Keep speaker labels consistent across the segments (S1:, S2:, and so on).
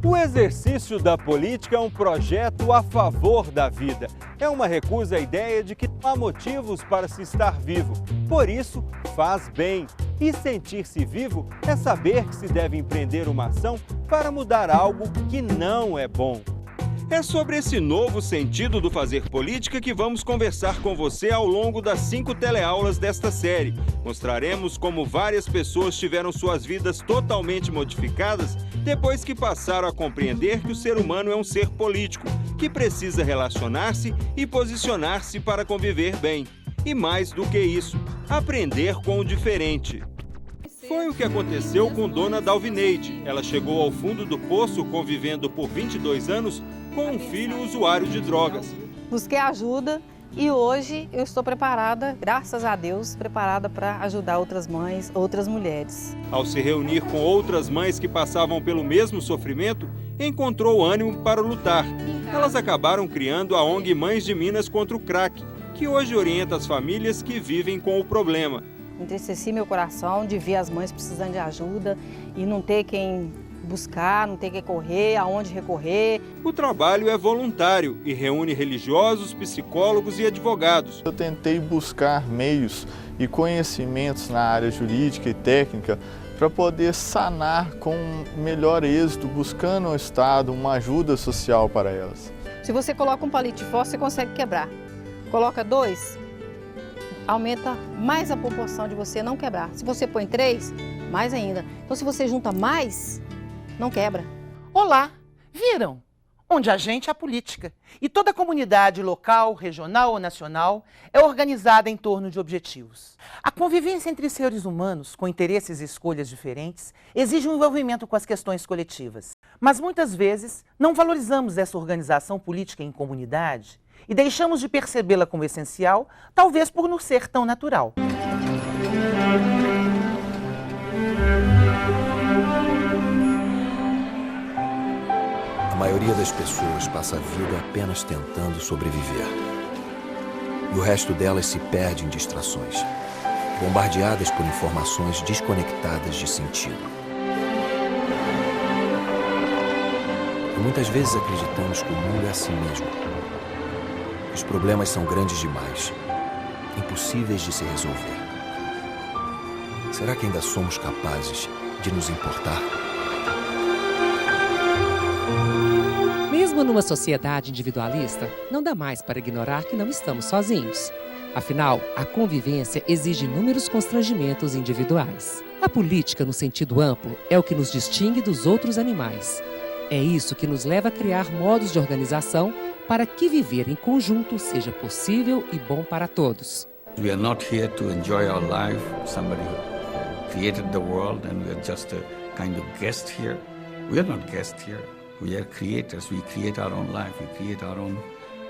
S1: O exercício da política é um projeto a favor da vida. É uma recusa à ideia de que não há motivos para se estar vivo. Por isso, faz bem. E sentir-se vivo é saber que se deve empreender uma ação para mudar algo que não é bom. É sobre esse novo sentido do fazer política que vamos conversar com você ao longo das 5 teleaulas desta série. Mostraremos como várias pessoas tiveram suas vidas totalmente modificadas depois que passaram a compreender que o ser humano é um ser político, que precisa relacionar-se e posicionar-se para conviver bem. E mais do que isso, aprender com o diferente. Foi o que aconteceu com Dona Dalvineide. Ela chegou ao fundo do poço convivendo por 22 anos com um filho usuário de drogas.
S2: Busquei ajuda e hoje eu estou preparada, graças a Deus, preparada para ajudar outras mães, outras mulheres.
S1: Ao se reunir com outras mães que passavam pelo mesmo sofrimento, encontrou ânimo para lutar. Elas acabaram criando a ONG Mães de Minas contra o Crack, que hoje orienta as famílias que vivem com o problema.
S2: Entristeci meu coração de ver as mães precisando de ajuda e não ter quem buscar, não ter quem correr, aonde recorrer.
S1: O trabalho é voluntário e reúne religiosos, psicólogos e advogados.
S3: Eu tentei buscar meios e conhecimentos na área jurídica e técnica para poder sanar com melhor êxito, buscando ao Estado uma ajuda social para elas.
S2: Se você coloca um palito de fósforo, você consegue quebrar. Coloca 2, aumenta mais a proporção de você não quebrar. Se você põe 3, mais ainda. Então, se você junta mais, não quebra.
S4: Olá, viram? Onde a gente é a política. E toda comunidade local, regional ou nacional é organizada em torno de objetivos. A convivência entre seres humanos com interesses e escolhas diferentes exige um envolvimento com as questões coletivas. Mas muitas vezes não valorizamos essa organização política em comunidade e deixamos de percebê-la como essencial, talvez por não ser tão natural.
S5: A maioria das pessoas passa a vida apenas tentando sobreviver. E o resto delas se perde em distrações, bombardeadas por informações desconectadas de sentido. E muitas vezes acreditamos que o mundo é assim mesmo. Os problemas são grandes demais, impossíveis de se resolver. Será que ainda somos capazes de nos importar?
S6: Mesmo numa sociedade individualista, não dá mais para ignorar que não estamos sozinhos. Afinal, a convivência exige inúmeros constrangimentos individuais. A política, no sentido amplo, é o que nos distingue dos outros animais. É isso que nos leva a criar modos de organização para que viver em conjunto seja possível e bom para todos.
S7: We are not here to enjoy our life. Somebody created the world and we are just a kind of guest here. We are not guests here. We are creators. We create our own life. We create our own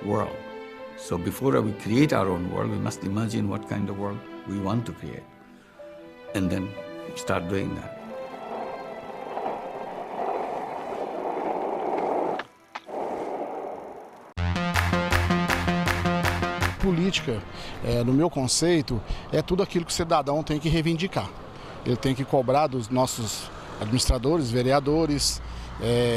S7: world. So before we create our own world, we must imagine what kind of world we want to create. And then start doing that.
S8: Política, no meu conceito, é tudo aquilo que o cidadão tem que reivindicar. Ele tem que cobrar dos nossos administradores, vereadores,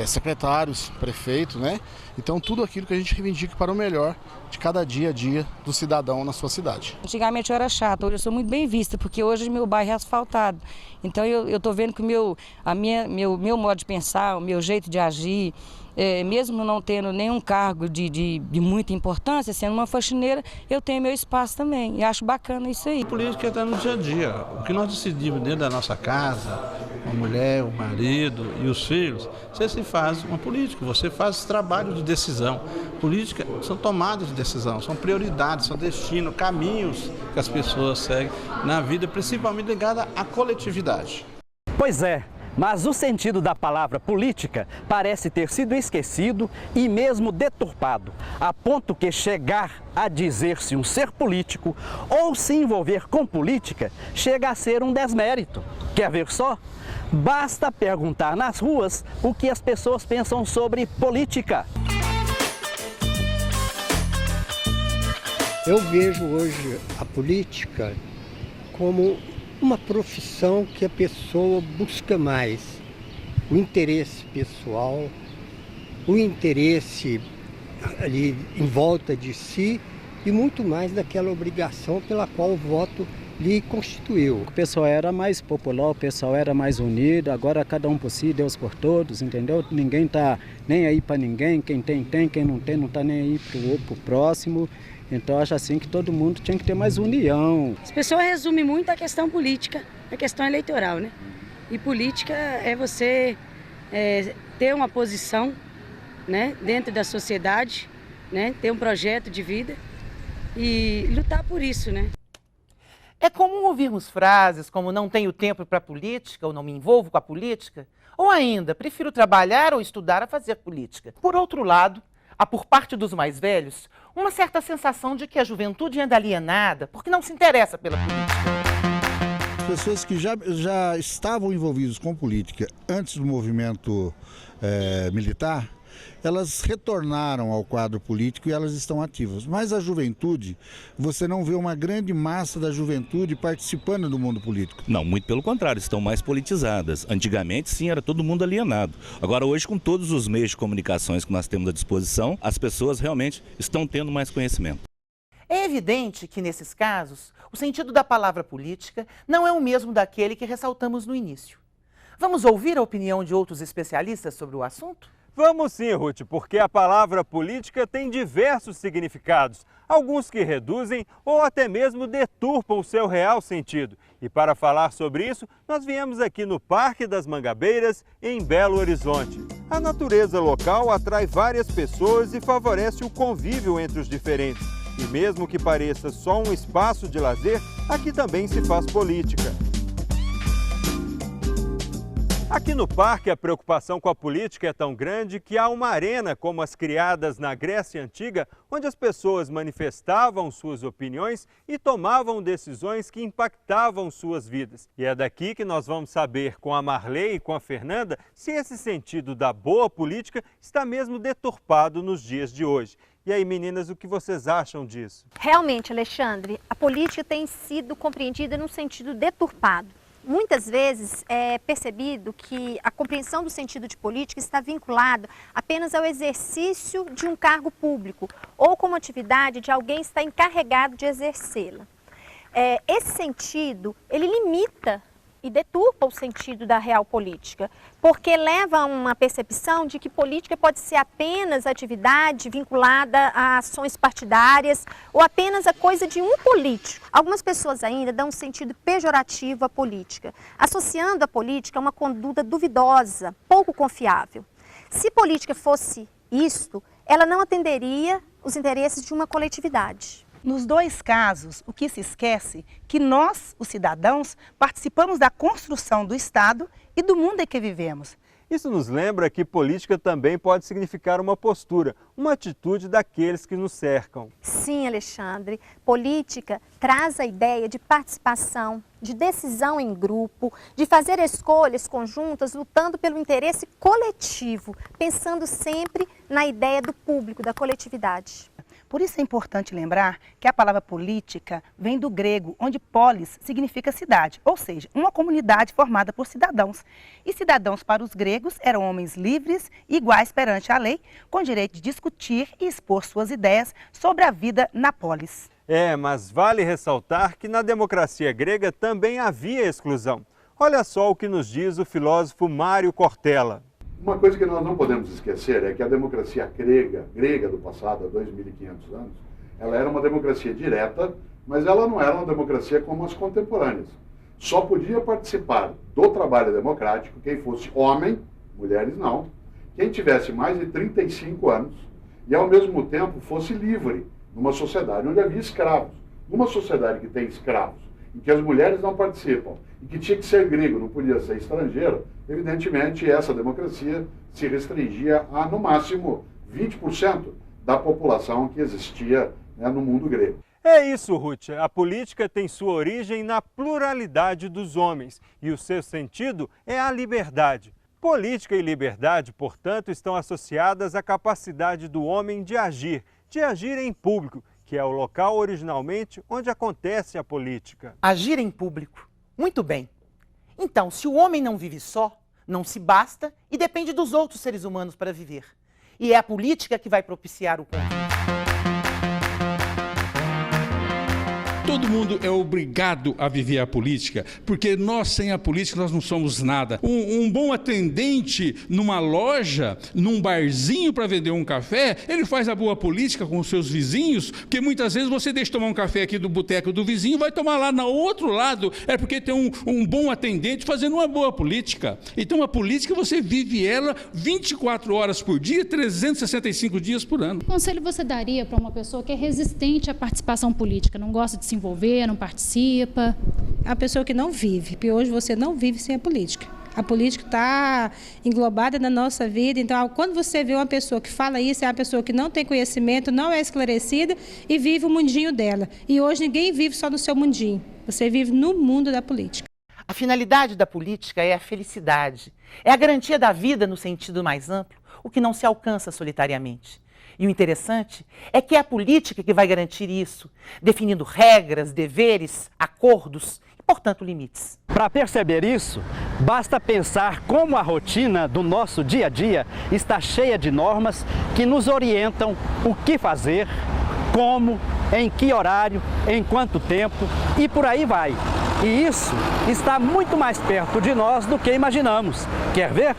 S8: secretários, prefeitos, né? Então, tudo aquilo que a gente reivindica para o melhor de cada dia a dia do cidadão na sua cidade.
S9: Antigamente eu era chata, hoje eu sou muito bem vista, porque hoje meu bairro é asfaltado. Então, eu estou vendo que o meu modo de pensar, o meu jeito de agir, mesmo não tendo nenhum cargo de muita importância, sendo uma faxineira, eu tenho meu espaço também. E acho bacana isso aí.
S10: A política está no dia a dia. O que nós decidimos dentro da nossa casa, a mulher, o marido e os filhos, você se faz uma política, você faz trabalho de decisão. Política são tomadas de decisão, são prioridades, são destinos, caminhos que as pessoas seguem na vida, principalmente ligada à coletividade.
S11: Pois é. Mas o sentido da palavra política parece ter sido esquecido e mesmo deturpado, a ponto que chegar a dizer-se um ser político ou se envolver com política chega a ser um desmérito. Quer ver só? Basta perguntar nas ruas o que as pessoas pensam sobre política.
S12: Eu vejo hoje a política como uma profissão que a pessoa busca mais o interesse pessoal o interesse ali em volta de si e muito mais daquela obrigação pela qual o voto lhe constituiu.
S13: O pessoal era mais popular, o pessoal era mais unido, agora cada um por si, Deus por todos, entendeu? Ninguém tá nem aí para ninguém, quem tem, quem não tem, não tá nem aí pro próximo. Então acho assim que todo mundo tinha que ter mais união.
S9: As pessoas resumem muito a questão política, a questão eleitoral, né? E política é você ter uma posição, né, dentro da sociedade, né, ter um projeto de vida e lutar por isso, né?
S4: É comum ouvirmos frases como não tenho tempo para política ou não me envolvo com a política, ou ainda prefiro trabalhar ou estudar a fazer política. Por outro lado, há por parte dos mais velhos uma certa sensação de que a juventude anda alienada porque não se interessa pela política.
S14: As pessoas que já estavam envolvidas com política antes do movimento militar, elas retornaram ao quadro político e elas estão ativas. Mas a juventude, você não vê uma grande massa da juventude participando do mundo político.
S15: Não, muito pelo contrário, estão mais politizadas. Antigamente, sim, era todo mundo alienado. Agora, hoje, com todos os meios de comunicações que nós temos à disposição, as pessoas realmente estão tendo mais conhecimento.
S4: É evidente que, nesses casos, o sentido da palavra política não é o mesmo daquele que ressaltamos no início. Vamos ouvir a opinião de outros especialistas sobre o assunto?
S1: Vamos sim, Ruth, porque a palavra política tem diversos significados, alguns que reduzem ou até mesmo deturpam o seu real sentido. E para falar sobre isso, nós viemos aqui no Parque das Mangabeiras, em Belo Horizonte. A natureza local atrai várias pessoas e favorece o convívio entre os diferentes. E mesmo que pareça só um espaço de lazer, aqui também se faz política. Aqui no parque, a preocupação com a política é tão grande que há uma arena como as criadas na Grécia Antiga, onde as pessoas manifestavam suas opiniões e tomavam decisões que impactavam suas vidas. E é daqui que nós vamos saber com a Marley e com a Fernanda se esse sentido da boa política está mesmo deturpado nos dias de hoje. E aí, meninas, o que vocês acham disso?
S16: Realmente, Alexandre, a política tem sido compreendida num sentido deturpado. Muitas vezes é percebido que a compreensão do sentido de política está vinculada apenas ao exercício de um cargo público ou como atividade de alguém que está encarregado de exercê-la. Esse sentido, ele limita e deturpa o sentido da real política, porque leva a uma percepção de que política pode ser apenas atividade vinculada a ações partidárias ou apenas a coisa de um político. Algumas pessoas ainda dão um sentido pejorativo à política, associando a política a uma conduta duvidosa, pouco confiável. Se política fosse isto, ela não atenderia os interesses de uma coletividade.
S17: Nos dois casos, o que se esquece é que nós, os cidadãos, participamos da construção do Estado e do mundo em que vivemos.
S1: Isso nos lembra que política também pode significar uma postura, uma atitude daqueles que nos cercam.
S16: Sim, Alexandre, política traz a ideia de participação, de decisão em grupo, de fazer escolhas conjuntas, lutando pelo interesse coletivo, pensando sempre na ideia do público, da coletividade.
S17: Por isso é importante lembrar que a palavra política vem do grego, onde polis significa cidade, ou seja, uma comunidade formada por cidadãos. E cidadãos para os gregos eram homens livres e iguais perante a lei, com direito de discutir e expor suas ideias sobre a vida na polis.
S1: Mas vale ressaltar que na democracia grega também havia exclusão. Olha só o que nos diz o filósofo Mário Cortella.
S18: Uma coisa que nós não podemos esquecer é que a democracia grega do passado, há 2.500 anos, ela era uma democracia direta, mas ela não era uma democracia como as contemporâneas. Só podia participar do trabalho democrático quem fosse homem, mulheres não, quem tivesse mais de 35 anos e ao mesmo tempo fosse livre numa sociedade onde havia escravos. Numa sociedade que tem escravos, em que as mulheres não participam e que tinha que ser grego, não podia ser estrangeiro, evidentemente essa democracia se restringia a, no máximo, 20% da população que existia no mundo grego.
S1: É isso, Ruth. A política tem sua origem na pluralidade dos homens e o seu sentido é a liberdade. Política e liberdade, portanto, estão associadas à capacidade do homem de agir em público, que é o local originalmente onde acontece a política.
S4: Agir em público. Muito bem. Então, se o homem não vive só, não se basta e depende dos outros seres humanos para viver. E é a política que vai propiciar o convívio.
S19: Todo mundo é obrigado a viver a política, porque nós, sem a política, nós não somos nada. Um bom atendente numa loja, num barzinho para vender um café, ele faz a boa política com os seus vizinhos, porque muitas vezes você deixa tomar um café aqui do boteco do vizinho, vai tomar lá no outro lado, é porque tem um bom atendente fazendo uma boa política. Então a política você vive ela 24 horas por dia, 365 dias por ano.
S20: Que conselho você daria para uma pessoa que é resistente à participação política, não gosta de se envolver, não participa?
S21: A pessoa que não vive, porque hoje você não vive sem a política. A política está englobada na nossa vida, então quando você vê uma pessoa que fala isso, é uma pessoa que não tem conhecimento, não é esclarecida e vive o mundinho dela. E hoje ninguém vive só no seu mundinho, você vive no mundo da política.
S4: A finalidade da política é a felicidade, é a garantia da vida no sentido mais amplo, o que não se alcança solitariamente. E o interessante é que é a política que vai garantir isso, definindo regras, deveres, acordos e, portanto, limites.
S11: Para perceber isso, basta pensar como a rotina do nosso dia a dia está cheia de normas que nos orientam o que fazer, como, em que horário, em quanto tempo e por aí vai. E isso está muito mais perto de nós do que imaginamos. Quer ver?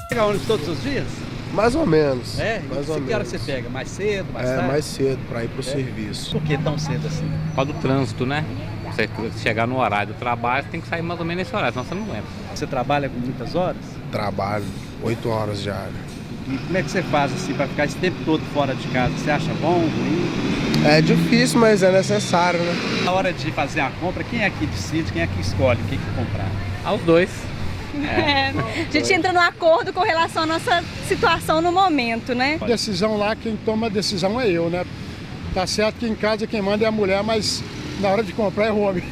S22: Pega ônibus todos os dias?
S23: Mais ou menos.
S22: É?
S23: Mais ou menos.
S22: Que hora você pega? Mais cedo, mais tarde?
S23: Mais cedo, para ir para o serviço.
S22: Por que tão cedo assim?
S24: Por causa do trânsito, né? Você chegar no horário do trabalho, você tem que sair mais ou menos nesse horário, senão você não aguenta.
S22: Você trabalha com muitas horas?
S23: Trabalho, 8 horas diárias.
S22: E como é que você faz assim para ficar esse tempo todo fora de casa? Você acha bom, ruim?
S23: É difícil, mas é necessário, né?
S22: Na hora de fazer a compra, quem é que decide, quem é que escolhe o que comprar?
S24: Aos dois.
S25: A gente entra no acordo com relação à nossa situação no momento, né?
S26: A decisão lá, quem toma a decisão é eu, né? Tá certo que em casa quem manda é a mulher, mas na hora de comprar é o homem.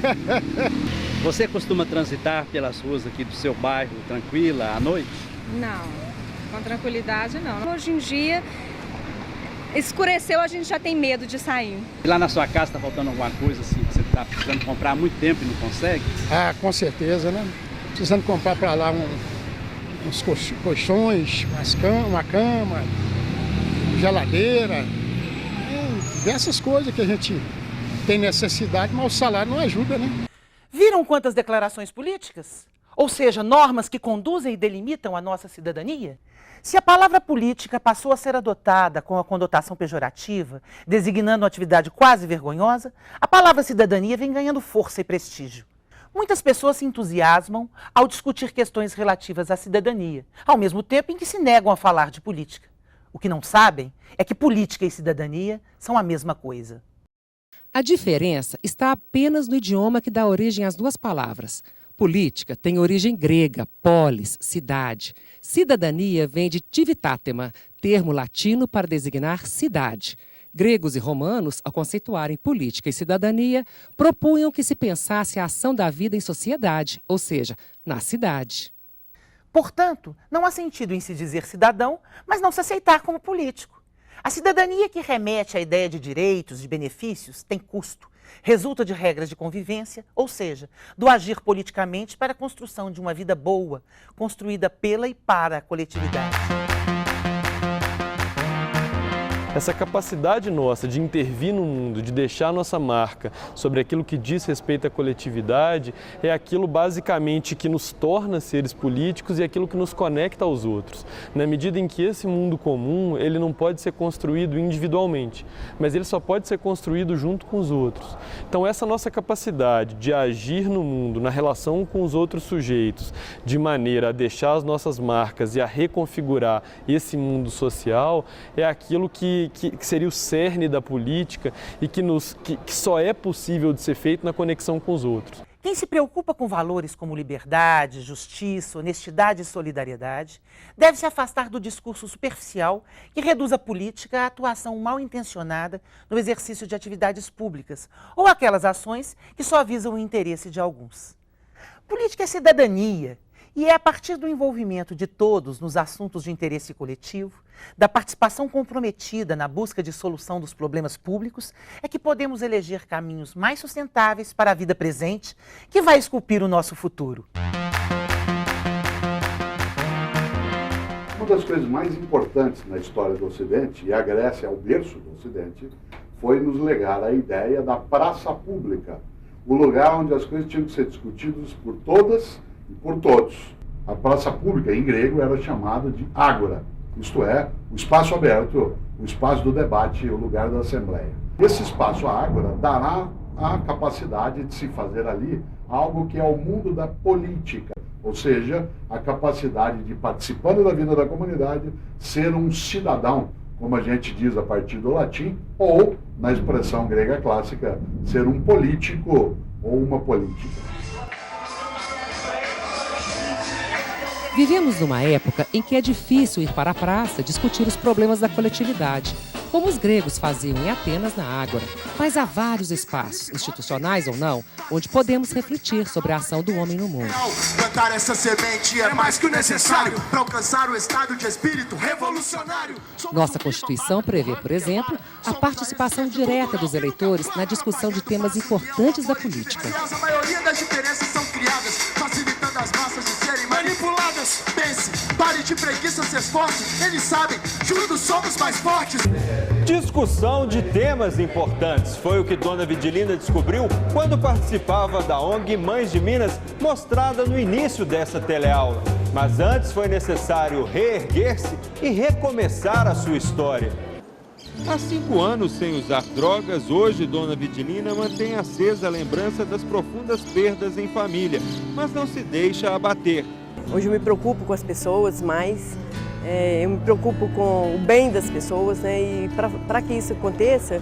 S22: Você costuma transitar pelas ruas aqui do seu bairro tranquila à noite?
S25: Não, com tranquilidade não. Hoje em dia, escureceu, a gente já tem medo de sair.
S22: E lá na sua casa está faltando alguma coisa assim, que você está precisando comprar há muito tempo e não consegue?
S26: Ah, com certeza, né? Precisando comprar para lá uns colchões, uma cama, geladeira, diversas coisas que a gente tem necessidade, mas o salário não ajuda, né?
S4: Viram quantas declarações políticas? Ou seja, normas que conduzem e delimitam a nossa cidadania? Se a palavra política passou a ser adotada com a conotação pejorativa, designando uma atividade quase vergonhosa, a palavra cidadania vem ganhando força e prestígio. Muitas pessoas se entusiasmam ao discutir questões relativas à cidadania, ao mesmo tempo em que se negam a falar de política. O que não sabem é que política e cidadania são a mesma coisa.
S6: A diferença está apenas no idioma que dá origem às duas palavras. Política tem origem grega, polis, cidade. Cidadania vem de civitatema, termo latino para designar cidade. Gregos e romanos, ao conceituarem política e cidadania, propunham que se pensasse a ação da vida em sociedade, ou seja, na cidade.
S4: Portanto, não há sentido em se dizer cidadão, mas não se aceitar como político. A cidadania que remete à ideia de direitos, de benefícios, tem custo. Resulta de regras de convivência, ou seja, do agir politicamente para a construção de uma vida boa, construída pela e para a coletividade.
S27: Essa capacidade nossa de intervir no mundo, de deixar nossa marca sobre aquilo que diz respeito à coletividade, é aquilo basicamente que nos torna seres políticos e aquilo que nos conecta aos outros. Na medida em que esse mundo comum, ele não pode ser construído individualmente, mas ele só pode ser construído junto com os outros. Então essa nossa capacidade de agir no mundo, na relação com os outros sujeitos, de maneira a deixar as nossas marcas e a reconfigurar esse mundo social, é aquilo que seria o cerne da política e que só é possível de ser feito na conexão com os outros.
S4: Quem se preocupa com valores como liberdade, justiça, honestidade e solidariedade deve se afastar do discurso superficial que reduz a política à atuação mal intencionada no exercício de atividades públicas ou aquelas ações que só visam o interesse de alguns. Política é cidadania. E é a partir do envolvimento de todos nos assuntos de interesse coletivo, da participação comprometida na busca de solução dos problemas públicos, é que podemos eleger caminhos mais sustentáveis para a vida presente, que vai esculpir o nosso futuro.
S18: uma das coisas mais importantes na história do Ocidente, e a Grécia é o berço do Ocidente, foi nos legar a ideia da praça pública, o lugar onde as coisas tinham que ser discutidas por todas e por todos. A praça pública, em grego, era chamada de ágora, isto é, o espaço aberto, o espaço do debate, o lugar da assembleia. Esse espaço, a ágora, dará a capacidade de se fazer ali algo que é o mundo da política, ou seja, a capacidade de, participando da vida da comunidade, ser um cidadão, como a gente diz a partir do latim, ou, na expressão grega clássica, ser um político ou uma política.
S6: Vivemos numa época em que é difícil ir para a praça discutir os problemas da coletividade, como os gregos faziam em Atenas na Ágora. Mas há vários espaços, institucionais ou não, onde podemos refletir sobre a ação do homem no mundo.
S2: Plantar essa semente é mais que necessário para alcançar o estado de espírito revolucionário.
S6: Nossa Constituição prevê, por exemplo, a participação direta dos eleitores na discussão de temas importantes da política.
S2: A maioria das diferenças são criadas, facilitando as massas de serem manipuladas. Pense, pare de preguiça, ser forte. Eles sabem, juntos somos mais fortes.
S1: Discussão de temas importantes foi o que Dona Vidilina descobriu quando participava da ONG Mães de Minas, mostrada no início dessa teleaula. Mas antes foi necessário reerguer-se e recomeçar a sua história. Há 5 anos sem usar drogas, hoje Dona Vidilina mantém acesa a lembrança das profundas perdas em família, mas não se deixa abater.
S3: Hoje eu me preocupo com as pessoas mais, eu me preocupo com o bem das pessoas, né? E para que isso aconteça,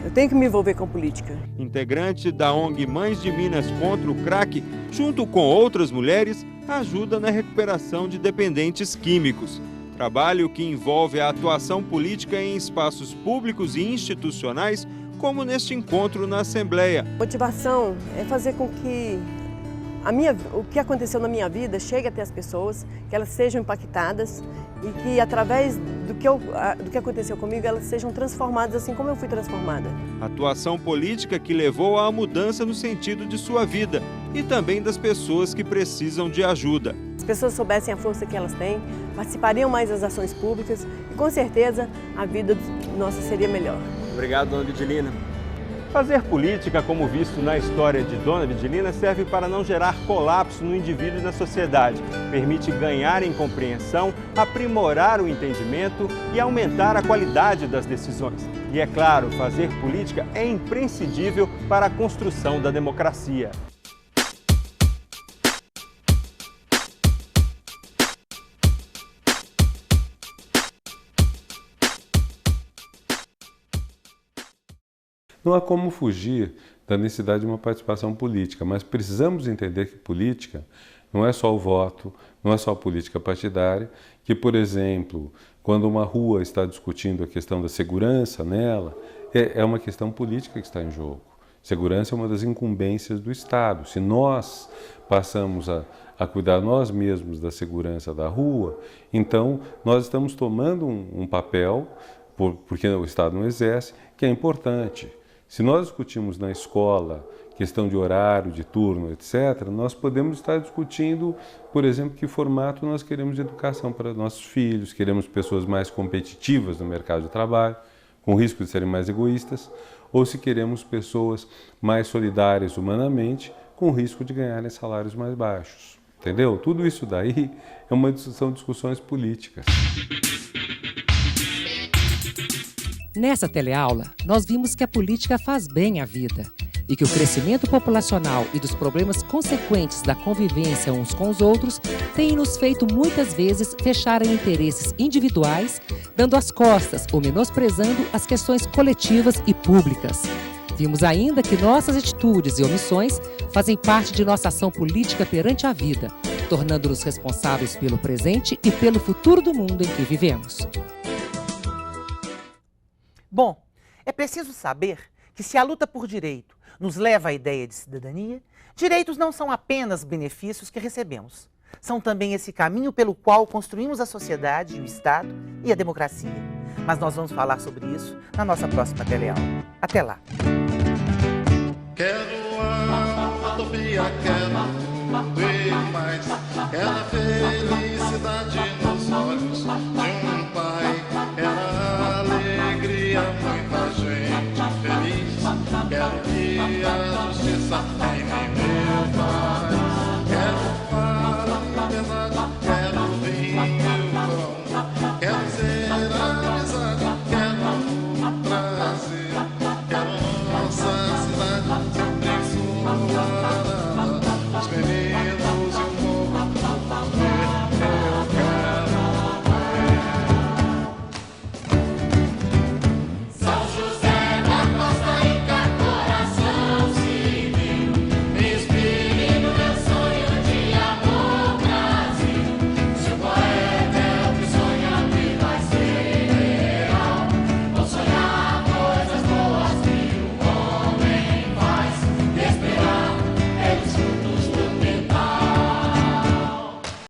S3: eu tenho que me envolver com política.
S1: Integrante da ONG Mães de Minas contra o crack, junto com outras mulheres, ajuda na recuperação de dependentes químicos. Trabalho que envolve a atuação política em espaços públicos e institucionais, como neste encontro na Assembleia.
S3: Motivação é fazer com que o que aconteceu na minha vida chegue até as pessoas, que elas sejam impactadas e que através do que aconteceu comigo elas sejam transformadas assim como eu fui transformada.
S1: Atuação política que levou à mudança no sentido de sua vida e também das pessoas que precisam de ajuda.
S3: Se as pessoas soubessem a força que elas têm, participariam mais das ações públicas e com certeza a vida nossa seria melhor.
S1: Obrigado, Dona Vidilina. Fazer política, como visto na história de Dona Vidilina, serve para não gerar colapso no indivíduo e na sociedade. Permite ganhar em compreensão, aprimorar o entendimento e aumentar a qualidade das decisões. E é claro, fazer política é imprescindível para a construção da democracia.
S5: Não há como fugir da necessidade de uma participação política, mas precisamos entender que política não é só o voto, não é só a política partidária, que, por exemplo, quando uma rua está discutindo a questão da segurança nela, é uma questão política que está em jogo. Segurança é uma das incumbências do Estado. Se nós passamos a cuidar nós mesmos da segurança da rua, então nós estamos tomando um papel, porque o Estado não exerce, que é importante. Se nós discutimos na escola questão de horário, de turno, etc., nós podemos estar discutindo, por exemplo, que formato nós queremos de educação para nossos filhos, queremos pessoas mais competitivas no mercado de trabalho, com risco de serem mais egoístas, ou se queremos pessoas mais solidárias humanamente, com risco de ganharem salários mais baixos. Entendeu? Tudo isso daí são discussões políticas.
S6: Nessa teleaula, nós vimos que a política faz bem à vida e que o crescimento populacional e dos problemas consequentes da convivência uns com os outros têm nos feito muitas vezes fechar em interesses individuais, dando as costas ou menosprezando as questões coletivas e públicas. Vimos ainda que nossas atitudes e omissões fazem parte de nossa ação política perante a vida, tornando-nos responsáveis pelo presente e pelo futuro do mundo em que vivemos.
S4: Bom, é preciso saber que se a luta por direito nos leva à ideia de cidadania, direitos não são apenas benefícios que recebemos. São também esse caminho pelo qual construímos a sociedade, o Estado e a democracia. Mas nós vamos falar sobre isso na nossa próxima teleaula. Até lá!
S2: Quero a utopia, quero ver mais, quero a felicidade nos olhos. quero dias de sexta-feira.